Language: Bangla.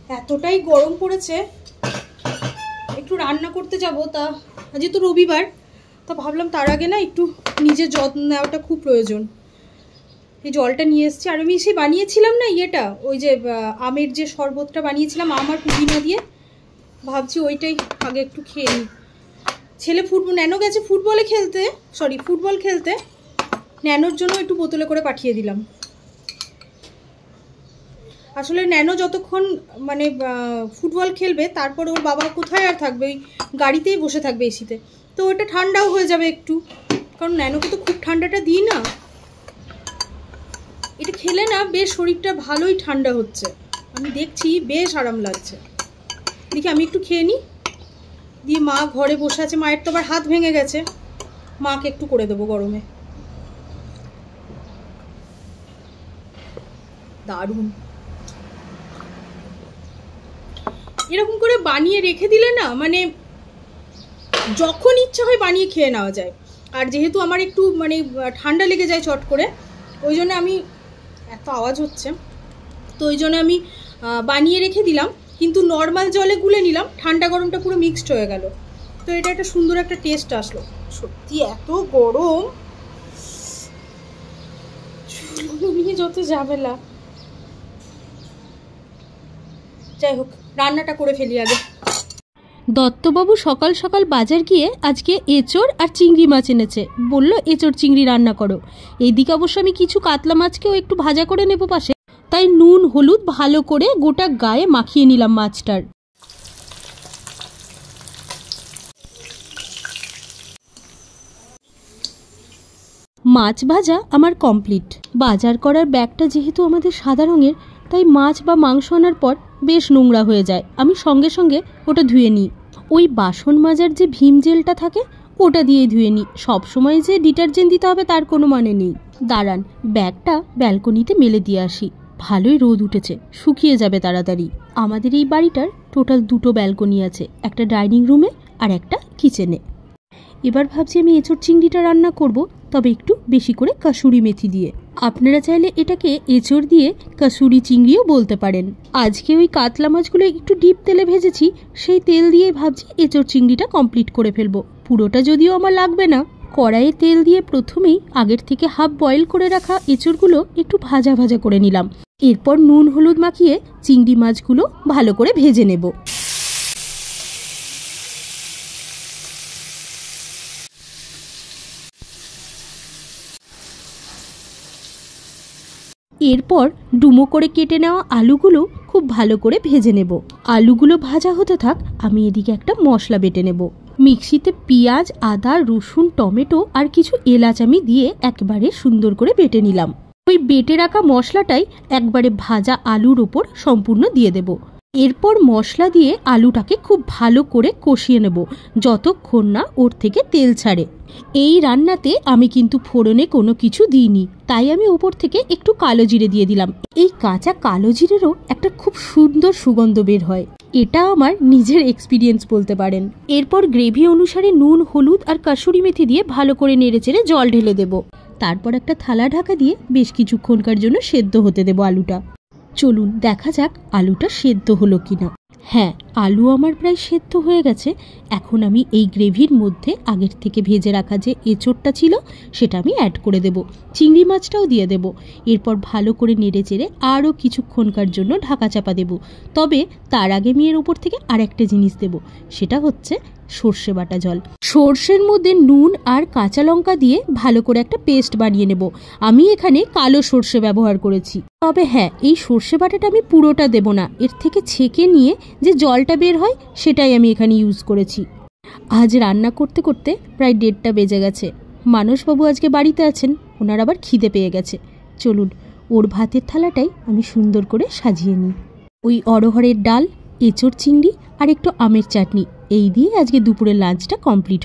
এতটাই গরম পড়েছে, একটু রান্না করতে যাব, তা আজকে তো রবিবার, তা ভাবলাম তার আগে না একটু নিজের যত্ন নেওয়াটা খুব প্রয়োজন। এই জলটা নিয়ে এসেছি, আর আমি এসে বানিয়েছিলাম না ইয়েটা, ওই যে আমের যে শরবতটা বানিয়েছিলাম আম আর পুদিনা দিয়ে, ভাবছি ওইটাই আগে একটু খেয়ে নিই। ছেলে ন্যানো গেছে ফুটবল খেলতে, ন্যানোর জন্য একটু বোতলে করে পাঠিয়ে দিলাম। আসলে ন্যানো যতক্ষণ মানে ফুটবল খেলবে, তারপর ওর বাবা কোথায় আর থাকবে, ওই গাড়িতেই বসে থাকবে এসিতে, তো ওটা ঠান্ডাও হয়ে যাবে একটু, কারণ ন্যানোকে তো খুব ঠান্ডাটা দিই না। এটা খেলে না বেশ শরীরটা ভালোই ঠান্ডা হচ্ছে, আমি দেখছি বেশ আরাম লাগছে। দেখি আমি একটু খেয়ে নিই, দিয়ে মা ঘরে বসে আছে, মায়ের তো আবার হাত ভেঙে গেছে, মাকে একটু করে দেবো গরমে। দারুণ, এরকম করে বানিয়ে রেখে দিলে না মানে যখন ইচ্ছা হয় বানিয়ে খেয়ে নেওয়া যায়। আর যেহেতু আমার একটু মানে ঠান্ডা লেগে যায় চট করে, ওই জন্য আমি, এত আওয়াজ হচ্ছে, তো ওই জন্য আমি বানিয়ে রেখে দিলাম, কিন্তু নর্মাল জলে গুলে নিলাম, ঠান্ডা গরমটা পুরো মিক্সড হয়ে গেল, তো এটা একটা সুন্দর একটা টেস্ট আসলো। সত্যি এত গরম, নিয়ে যত ঝামেলা, যাই হোক রান্নাটা করে ফেলি আগে। দত্তবাবু সকাল সকাল বাজার গিয়ে আজকে এঁচড় আর চিংড়ি মাছ এনেছে, বলল এঁচড় চিংড়ি রান্না করো। এইদিকে অবশ্য আমি কিছু কাতলা মাছকেও একটু ভাজা করে নেব পাশে, তাই নুন হলুদ ভালো করে গোটা গায়ে মাখিয়ে নিলাম মাছটার। মাছ ভাজা আমার কমপ্লিট। বাজার করার ব্যাগটা যেহেতু আমাদের সাদা রঙের, তাই মাছ বা মাংস আনার পর বেশ নোংরা হয়ে যায়, আমি সঙ্গে সঙ্গে ওটা ধুয়ে নিই। ওই বাসন মাজার যে ভীম জেলটা থাকে ওটা দিয়ে ধুয়ে নিই, সবসময় যে ডিটারজেন্ট দিতে হবে তার কোনো মানে নেই। দাঁড়ান, ব্যাগটা ব্যালকনিতে মেলে দিয়ে আসি, ভালোই রোদ উঠেছে, শুকিয়ে যাবে তাড়াতাড়ি। আমাদের এই বাড়িটার টোটাল 2টো ব্যালকনি আছে, একটা ডাইনিং রুমে আর একটা কিচেনে। এবার ভাবছি আমি এঁচড় চিংড়িটা রান্না করব, তবে একটু বেশি করে কাসুরি মেথি দিয়ে। আপনারা চাইলে এটাকে এঁচড় দিয়ে কাসুরি চিংড়িও বলতে পারেন। আজকে ওই কাতলা মাছগুলো একটু ডিপ তেলে ভেজেছি, সেই তেল দিয়ে ভাবছি এঁচড় চিংড়িটা কমপ্লিট করে ফেলবো। পুরোটা যদিও আমার লাগবে না। কড়াইয়ে তেল দিয়ে প্রথমেই আগের থেকে হাফ বয়েল করে রাখা এঁচড়গুলো একটু ভাজা ভাজা করে নিলাম। এরপর নুন হলুদ মাখিয়ে চিংড়ি মাছগুলো ভালো করে ভেজে নেব। এরপর ডুমো করে কেটে নেওয়া আলুগুলো খুব ভালো করে ভেজে নেব। আলুগুলো ভাজা হতে থাক, আমি এদিকে একটা মশলা বেটে নেব। মিক্সিতে পেঁয়াজ, আদা, রসুন, টমেটো আর কিছু এলাচ আমি দিয়ে একবারে সুন্দর করে বেটে নিলাম। ওই বেটে রাখা মশলাটাই একবারে ভাজা আলুর ওপর সম্পূর্ণ দিয়ে দেব। এরপর মশলা দিয়ে আলুটাকে খুব ভালো করে কষিয়ে নেব যতক্ষণ না ওর থেকে তেল ছাড়ে। এই রান্নাতে আমি কিন্তু ফোড়নে কোনো কিছু দিইনি, তাই আমি ওপর থেকে একটু কালো জিরে দিয়ে দিলাম। এই কাঁচা কালো জিরেরও একটা খুব সুন্দর সুগন্ধ বের হয়, এটা আমার নিজের এক্সপিরিয়েন্স বলতে পারেন। এরপর গ্রেভি অনুসারে নুন হলুদ আর কাসুরি মেথি দিয়ে ভালো করে নেড়েচেড়ে জল ঢেলে দেব। তারপর একটা থালা ঢাকা দিয়ে বেশ কিছুক্ষণকার জন্য সেদ্ধ হতে দেব আলুটা। চলুন দেখা যাক আলুটা সেদ্ধ হলো কিনা। হ্যাঁ, আলু আমার প্রায় সেদ্ধ হয়ে গেছে। এখন আমি এই গ্রেভির মধ্যে আগের থেকে ভেজে রাখা যে এঁচড়টা ছিল সেটা আমি অ্যাড করে দেব, চিংড়ি মাছটাও দিয়ে দেব। এরপর ভালো করে নেড়েচেড়ে আরও কিছুক্ষণকার জন্য ঢাকা চাপা দেব। তবে তার আগে আমি এর ওপর থেকে আরেকটা জিনিস দেব, সেটা হচ্ছে সর্ষে বাটা জল। সর্ষের মধ্যে নুন আর কাঁচা লঙ্কা দিয়ে ভালো করে একটা পেস্ট বানিয়ে নেব। আমি এখানে কালো সর্ষে ব্যবহার করেছি। তবে হ্যাঁ, এই সর্ষে বাটাটা আমি পুরোটা দেব না, এর থেকে ছেঁকে নিয়ে যে জলটা বের হয় সেটাই আমি এখানে ইউজ করেছি। আজ রান্না করতে করতে প্রায় 1:30 বেজে গেছে। মানসবাবু আজকে বাড়িতে আছেন, ওনার আবার খিদে পেয়ে গেছে। চলুন ওর ভাতের থালাটাই আমি সুন্দর করে সাজিয়ে নিই। ওই অরহরের ডাল, এঁচড় চিংড়ি আর একটু আমের চাটনি, এই দিয়ে আজকে দুপুরের লাঞ্চটা কমপ্লিট।